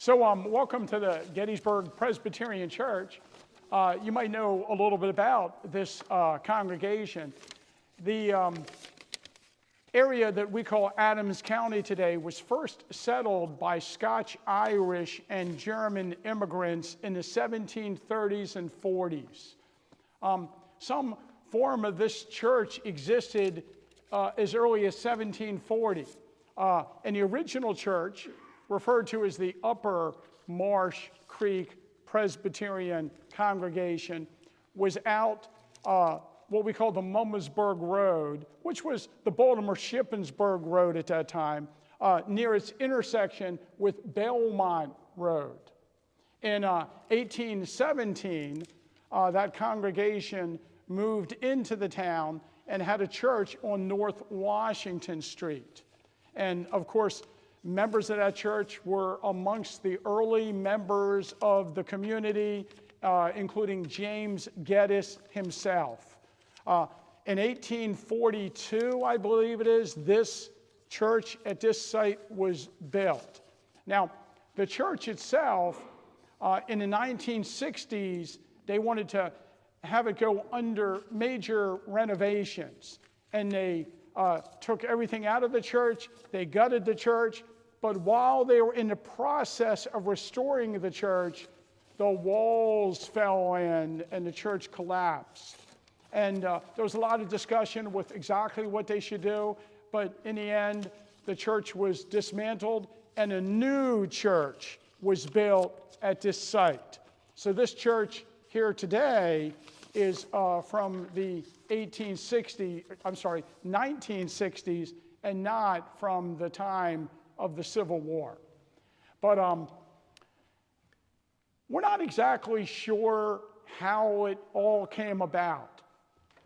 Welcome to the Gettysburg Presbyterian Church. You might know a little bit about this congregation. The area that we call Adams County today was first settled by Scotch, Irish, and German immigrants in the 1730s and 40s. Some form of this church existed as early as 1740. And the original church, referred to as the Upper Marsh Creek Presbyterian congregation, was out what we call the Mummersburg Road, which was the Baltimore-Shippensburg Road at that time, near its intersection with Belmont Road. In 1817, that congregation moved into the town and had a church on North Washington Street. And of course, members of that church were amongst the early members of the community, including James Geddes himself. In 1842, I believe it is, this church at this site was built. Now, the church itself, in the 1960s, they wanted to have it go under major renovations. And they took everything out of the church, they gutted the church, but while they were in the process of restoring the church, the walls fell in and the church collapsed. And there was a lot of discussion with exactly what they should do, but in the end, the church was dismantled and a new church was built at this site. So this church here today is from the 1960s and not from the time of the Civil War. But we're not exactly sure how it all came about.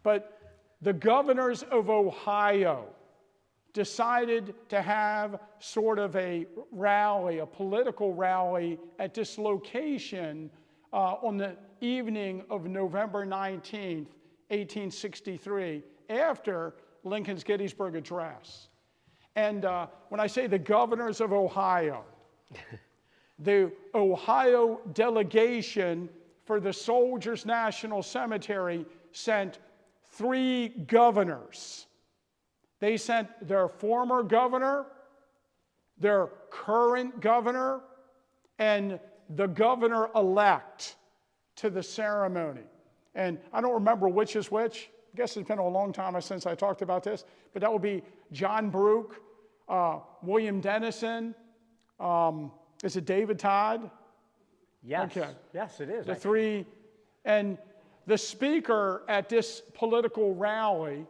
But the governors of Ohio decided to have sort of a rally, a political rally at this location on the evening of November 19th, 1863, after Lincoln's Gettysburg Address. And when I say the governors of Ohio, the Ohio delegation for the Soldiers National Cemetery sent 3 governors. They sent their former governor, their current governor, and the governor-elect to the ceremony. And I don't remember which is which. I guess it's been a long time since I talked about this, but that would be John Brook, William Dennison, is it David Todd? Yes, okay. Yes, it is. The 3, and the speaker at this political rally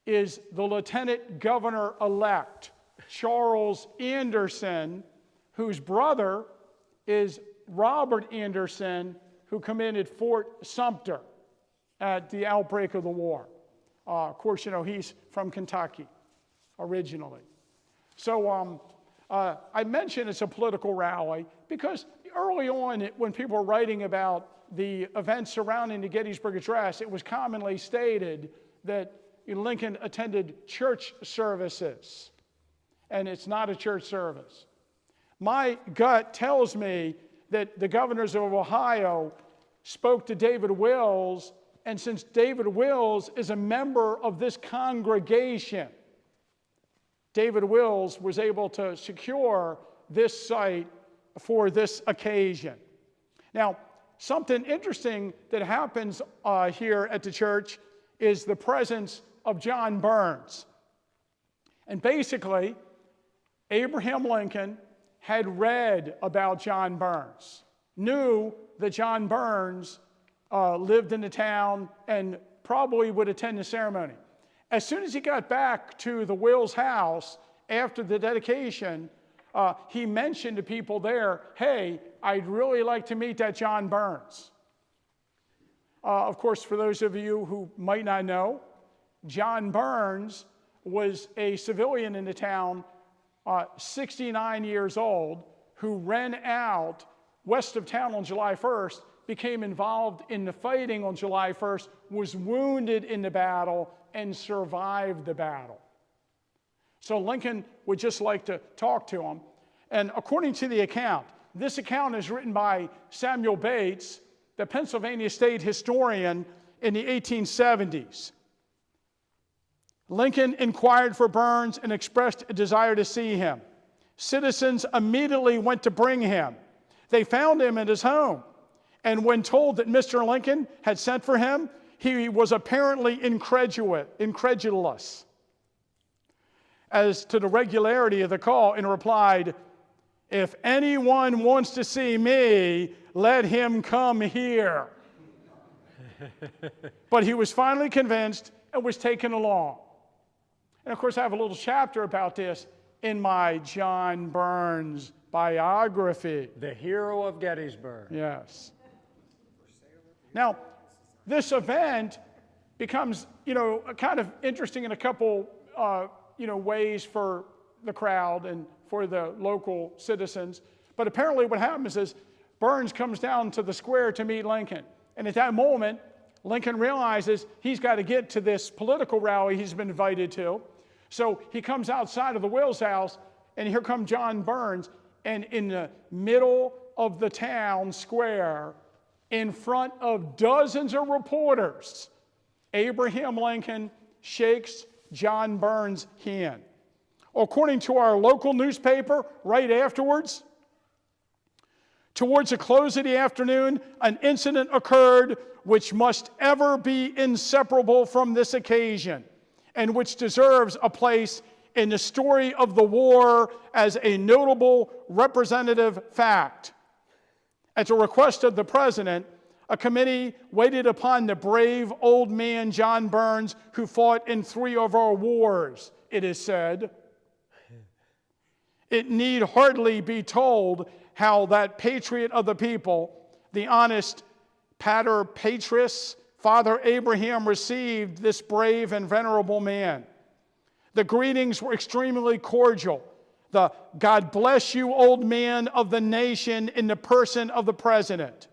is the Lieutenant Governor-elect, Charles Anderson, whose brother is Robert Anderson, who commanded Fort Sumter at the outbreak of the war. Of course, you know, he's from Kentucky originally. So I mentioned it's a political rally because early on, when people were writing about the events surrounding the Gettysburg Address, it was commonly stated that Lincoln attended church services, and it's not a church service. My gut tells me that the governors of Ohio spoke to David Wills, and since David Wills is a member of this congregation, David Wills was able to secure this site for this occasion. Now, something interesting that happens here at the church is the presence of John Burns. And basically, Abraham Lincoln had read about John Burns, knew that John Burns lived in the town and probably would attend the ceremony. As soon as he got back to the Wills house after the dedication, he mentioned to people there, hey, I'd really like to meet that John Burns. Of course, for those of you who might not know, John Burns was a civilian in the town, 69 years old, who ran out west of town on July 1st, became involved in the fighting on July 1st, was wounded in the battle, and survived the battle. So Lincoln would just like to talk to him. And according to the account, this account is written by Samuel Bates, the Pennsylvania state historian in the 1870s. Lincoln inquired for Burns and expressed a desire to see him. Citizens immediately went to bring him. They found him at his home, and when told that Mr. Lincoln had sent for him, he was apparently incredulous as to the regularity of the call, and replied, "If anyone wants to see me, let him come here." But he was finally convinced and was taken along. And of course, I have a little chapter about this in my John Burns biography. The hero of Gettysburg. Yes. Now, this event becomes, kind of interesting in a couple, ways for the crowd and for the local citizens. But apparently what happens is Burns comes down to the square to meet Lincoln. And at that moment, Lincoln realizes he's got to get to this political rally he's been invited to. So he comes outside of the Wills house, and here comes John Burns. And in the middle of the town square, in front of dozens of reporters, Abraham Lincoln shakes John Burns' hand. According to our local newspaper, right afterwards, towards the close of the afternoon, an incident occurred which must ever be inseparable from this occasion, and which deserves a place in the story of the war as a notable representative fact. At the request of the President, a committee waited upon the brave old man John Burns, who fought in 3 of our wars, it is said. It need hardly be told how that patriot of the people, the honest Pater Patris, Father Abraham, received this brave and venerable man. The greetings were extremely cordial. The "God bless you, old man of the nation," in the person of the President.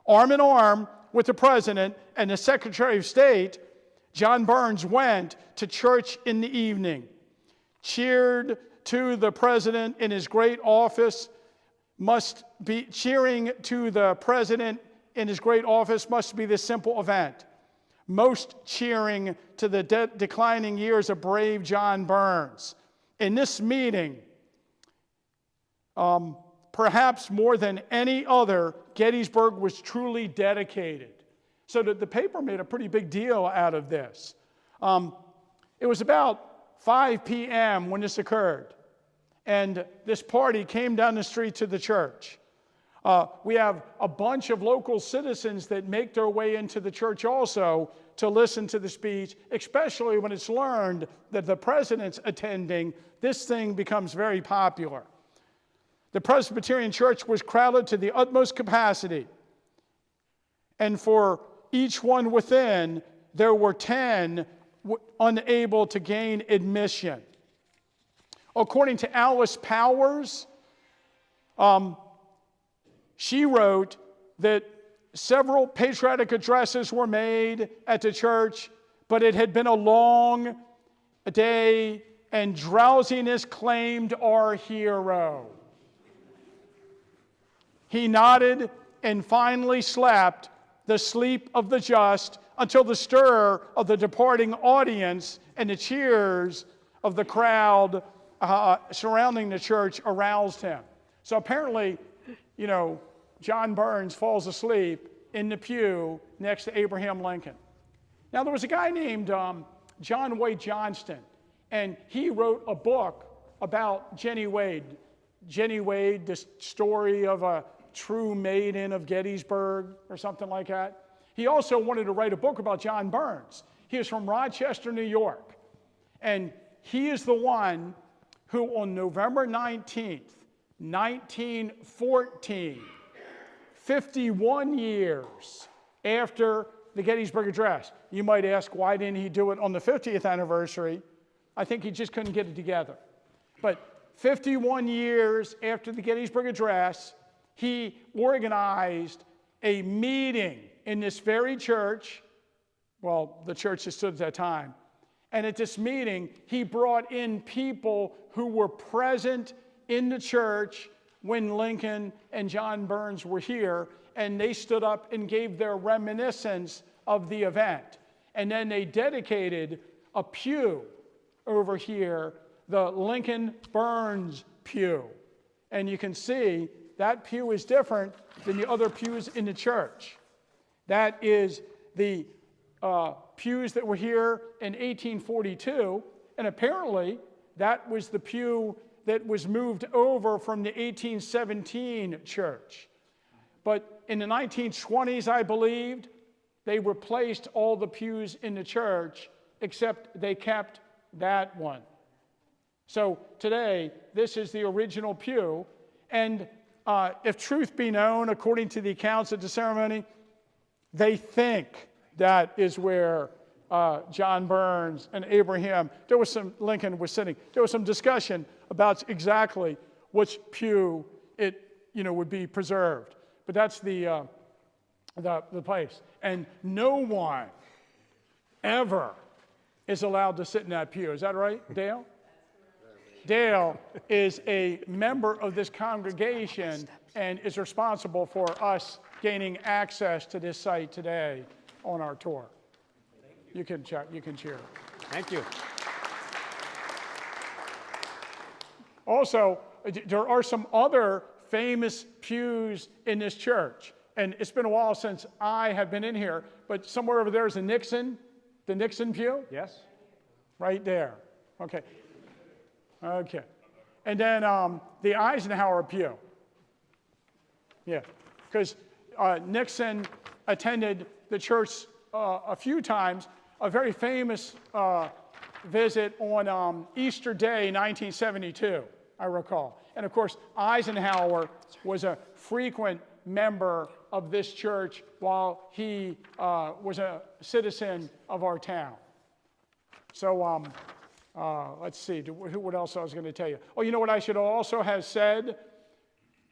Arm in arm with the President and the Secretary of State, John Burns went to church in the evening. Cheering to the President in his great office must be the simple event. Most cheering to the declining years of brave John Burns. In this meeting, perhaps more than any other, Gettysburg was truly dedicated. So the paper made a pretty big deal out of this. It was about 5 p.m. when this occurred, and this party came down the street to the church. We have a bunch of local citizens that make their way into the church also to listen to the speech, especially when it's learned that the President's attending. This thing becomes very popular. The Presbyterian church was crowded to the utmost capacity, and for each one within, there were 10 unable to gain admission. According to Alice Powers, she wrote that several patriotic addresses were made at the church, but it had been a long day, and drowsiness claimed our hero. He nodded and finally slept the sleep of the just until the stir of the departing audience and the cheers of the crowd surrounding the church aroused him. So apparently, John Burns falls asleep in the pew next to Abraham Lincoln. Now, there was a guy named John Wade Johnston, and he wrote a book about Jenny Wade. Jenny Wade, the story of a true maiden of Gettysburg or something like that. He also wanted to write a book about John Burns. He is from Rochester, New York, and he is the one who on November 19th, 1914, 51 years after the Gettysburg Address. You might ask, why didn't he do it on the 50th anniversary? I think he just couldn't get it together. But 51 years after the Gettysburg Address, he organized a meeting in this very church, well, the church that stood at that time. And at this meeting, he brought in people who were present in the church when Lincoln and John Burns were here, and they stood up and gave their reminiscence of the event. And then they dedicated a pew over here, the Lincoln Burns pew. And you can see that pew is different than the other pews in the church. That is the pews that were here in 1842, and apparently that was the pew that was moved over from the 1817 church. But in the 1920s, I believed, they replaced all the pews in the church, except they kept that one. So today, this is the original pew, and if truth be known, according to the accounts at the ceremony, they that is where John Burns and Abraham, Lincoln was sitting. There was some discussion about exactly which pew it would be preserved. But that's the place. And no one ever is allowed to sit in that pew. Is that right, Dale? Dale is a member of this congregation and is responsible for us gaining access to this site today on our tour. You can cheer. Thank you. Also, there are some other famous pews in this church. And it's been a while since I have been in here, but somewhere over there is the Nixon pew. Yes? Right there. Okay. And then the Eisenhower pew. Yeah, because Nixon attended the church a few times. A very famous visit on Easter Day, 1972, I recall. And of course, Eisenhower was a frequent member of this church while he was a citizen of our town. So let's see, what else I was going to tell you? Oh, you know what I should also have said?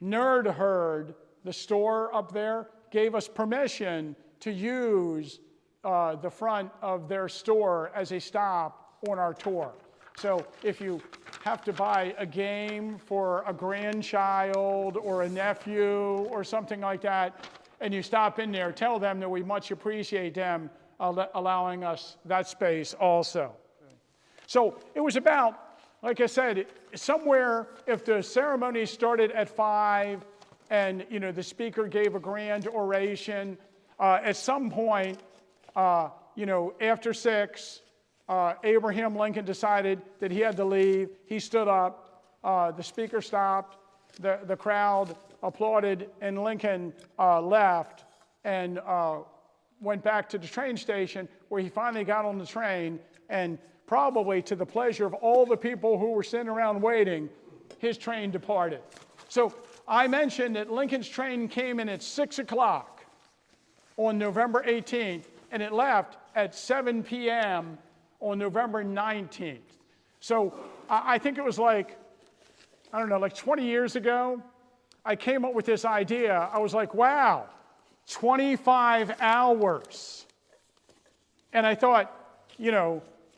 Nerd Herd, the store up there, gave us permission to use the front of their store as a stop on our tour. So if you have to buy a game for a grandchild or a nephew or something like that, and you stop in there, tell them that we much appreciate them allowing us that space also. So it was about, like I said, somewhere, if the ceremony started at 5 and the speaker gave a grand oration, at some point, after 6, Abraham Lincoln decided that he had to leave. He stood up, the speaker stopped, the crowd applauded, and Lincoln left and went back to the train station, where he finally got on the train, and probably to the pleasure of all the people who were sitting around waiting, his train departed. So I mentioned that Lincoln's train came in at 6 o'clock on November 18th, and it left at 7 p.m. on November 19th. So I think it was like 20 years ago, I came up with this idea. I was like, wow, 25 hours. And I thought,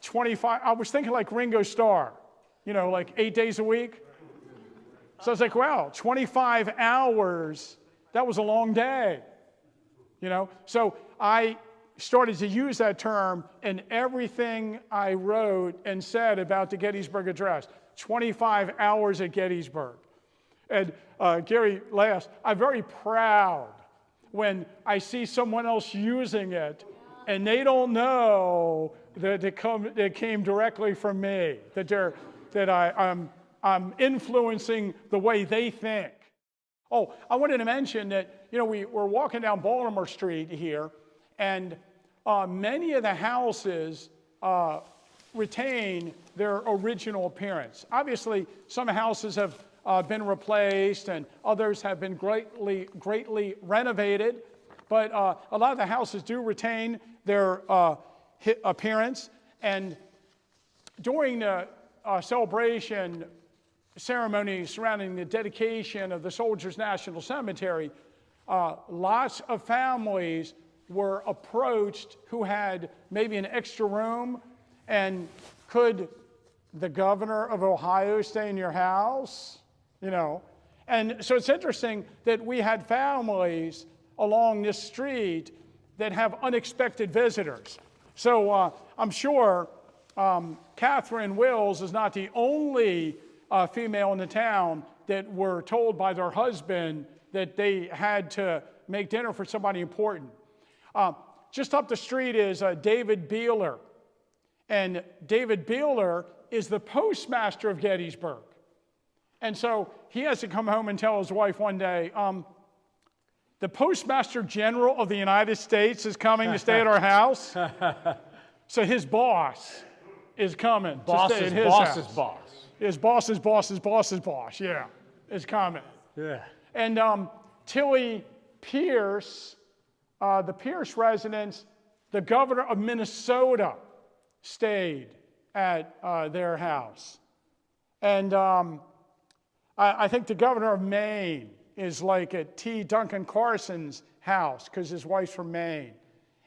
25, I was thinking like Ringo Starr, like 8 days a week. So I was like, wow, 25 hours, that was a long day. So I started to use that term in everything I wrote and said about the Gettysburg Address. 25 hours at Gettysburg. And Garry laughs. I'm very proud when I see someone else using it and they don't know that it came directly from me, that I'm influencing the way they think. Oh, I wanted to mention that, we're walking down Baltimore Street here, and many of the houses retain their original appearance. Obviously, some houses have been replaced, and others have been greatly renovated, but a lot of the houses do retain their appearance. And during the celebration ceremony surrounding the dedication of the Soldiers National Cemetery, lots of families were approached who had maybe an extra room, and could the governor of Ohio stay in your house? And so it's interesting that we had families along this street that have unexpected visitors. So I'm sure Catherine Wills is not the only female in the town that were told by their husband that they had to make dinner for somebody important. Just up the street is David Beeler. And David Beeler is the postmaster of Gettysburg. And so he has to come home and tell his wife one day, the Postmaster General of the United States is coming to stay at our house. So his boss is coming to stay at his house. His boss's boss, yeah, is coming. Yeah. And Tilly Pierce, the Pierce residents, the governor of Minnesota stayed at their house. And I think the governor of Maine is like at T. Duncan Carson's house because his wife's from Maine.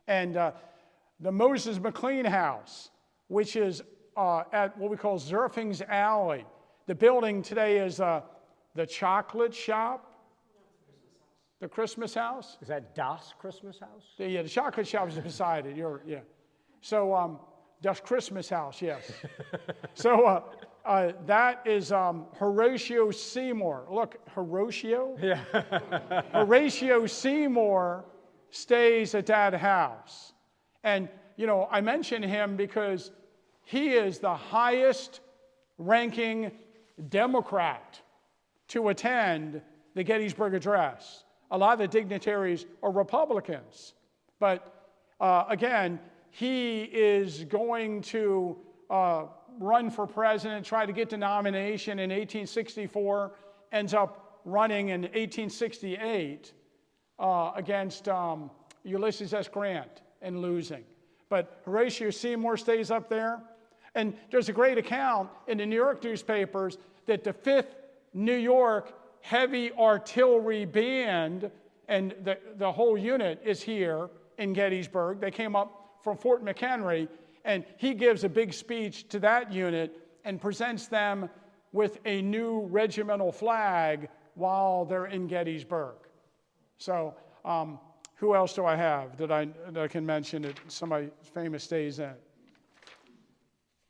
And the Moses McLean house, which is at what we call Zerfing's Alley. The building today is the chocolate shop, the Christmas house. Is that Das Christmas House? The chocolate shop is beside it. Yeah. So Das Christmas house, yes. So that is Horatio Seymour. Look, Horatio? Yeah. Horatio Seymour stays at that house. And, I mention him because he is the highest ranking Democrat to attend the Gettysburg Address. A lot of the dignitaries are Republicans. But again, he is going to run for president, try to get the nomination in 1864, ends up running in 1868 against Ulysses S. Grant and losing. But Horatio Seymour stays up there. And there's a great account in the New York newspapers that the 5th New York Heavy Artillery Band, and the whole unit is here in Gettysburg. They came up from Fort McHenry, and he gives a big speech to that unit and presents them with a new regimental flag while they're in Gettysburg. So who else do I have that I can mention that somebody famous stays in?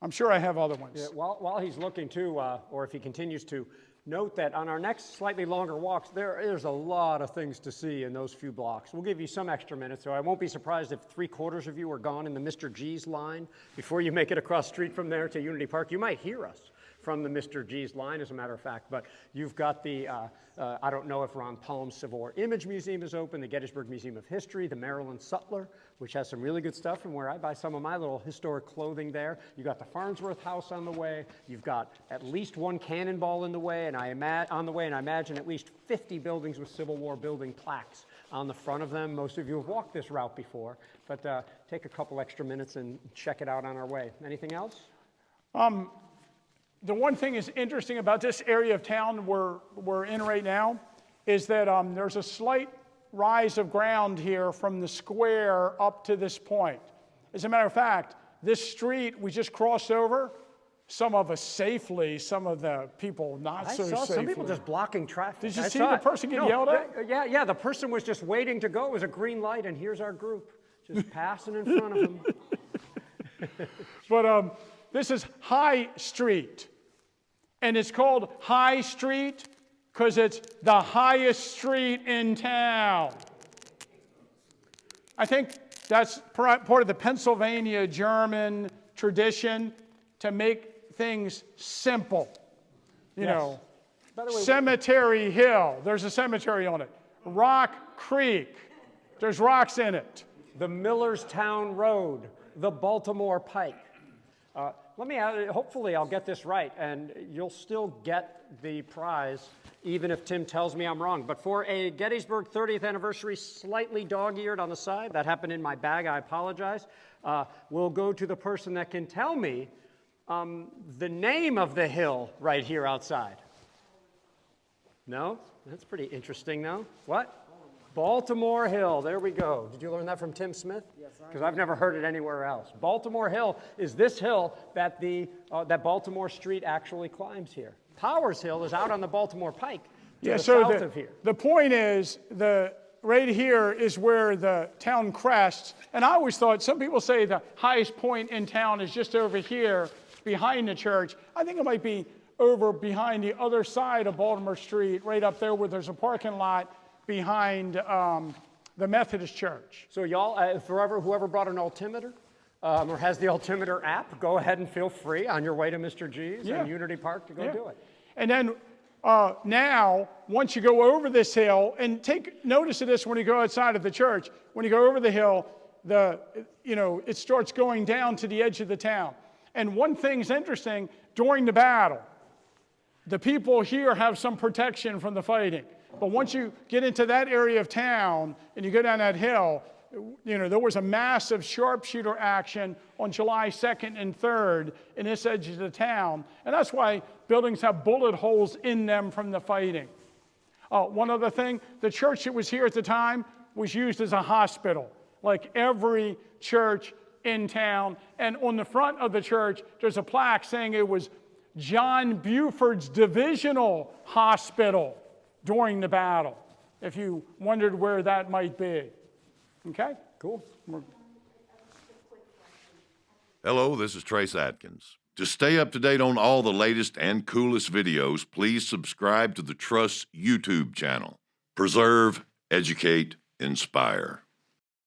I'm sure I have other ones. Yeah, while he's looking too, or if he continues to, note that on our next slightly longer walks, there's a lot of things to see in those few blocks. We'll give you some extra minutes, so I won't be surprised if 3/4 of you are gone in the Mr. G's line before you make it across the street from there to Unity Park. You might hear us from the Mr. G's line, as a matter of fact, but you've got the, I don't know if Ron Palm's Civil War Image Museum is open, the Gettysburg Museum of History, the Maryland Sutler, which has some really good stuff from where I buy some of my little historic clothing there. You've got the Farnsworth House on the way. You've got at least one cannonball in the way, and I imagine at least 50 buildings with Civil War building plaques on the front of them. Most of you have walked this route before, but take a couple extra minutes and check it out on our way. Anything else? The one thing is interesting about this area of town we're in right now is that there's a slight rise of ground here from the square up to this point. As a matter of fact, this street we just crossed over, some of us safely, some of the people not so safely. I saw some people just blocking traffic. Did you see the person get yelled at? Yeah, the person was just waiting to go. It was a green light, and here's our group just passing in front of them. But this is High Street. And it's called High Street because it's the highest street in town. I think that's part of the Pennsylvania German tradition to make things simple. You know, by the way, Cemetery Hill, there's a cemetery on it. Rock Creek, there's rocks in it. The Millerstown Road, the Baltimore Pike. Hopefully I'll get this right, and you'll still get the prize, even if Tim tells me I'm wrong. But for a Gettysburg 30th anniversary, slightly dog-eared on the side, that happened in my bag, I apologize, we'll go to the person that can tell me the name of the hill right here outside. No? That's pretty interesting, though. What? Baltimore Hill, there we go. Did you learn that from Tim Smith? Yes, because I've never heard it anywhere else. Baltimore Hill is this hill that that Baltimore Street actually climbs here. Powers Hill is out on the Baltimore Pike. the so south of here. the point is, right here is where the town crests. And I always thought, some people say the highest point in town is just over here behind the church. I think it might be over behind the other side of Baltimore Street, right up there where there's a parking lot behind the Methodist Church. So y'all, whoever brought an altimeter or has the altimeter app, go ahead and feel free on your way to Mr. G's and Unity Park to go do it. And then now, once you go over this hill, and take notice of this when you go outside of the church, when you go over the hill, it starts going down to the edge of the town. And one thing's interesting, during the battle, the people here have some protection from the fighting. But once you get into that area of town and you go down that hill, there was a massive sharpshooter action on July 2nd and 3rd in this edge of the town. And that's why buildings have bullet holes in them from the fighting. One other thing, the church that was here at the time was used as a hospital, like every church in town. And on the front of the church, there's a plaque saying it was John Buford's Divisional Hospital during the battle, if you wondered where that might be. Okay? Cool. Hello, this is Trace Atkins. To stay up to date on all the latest and coolest videos, please subscribe to the Trust YouTube channel. Preserve, educate, inspire.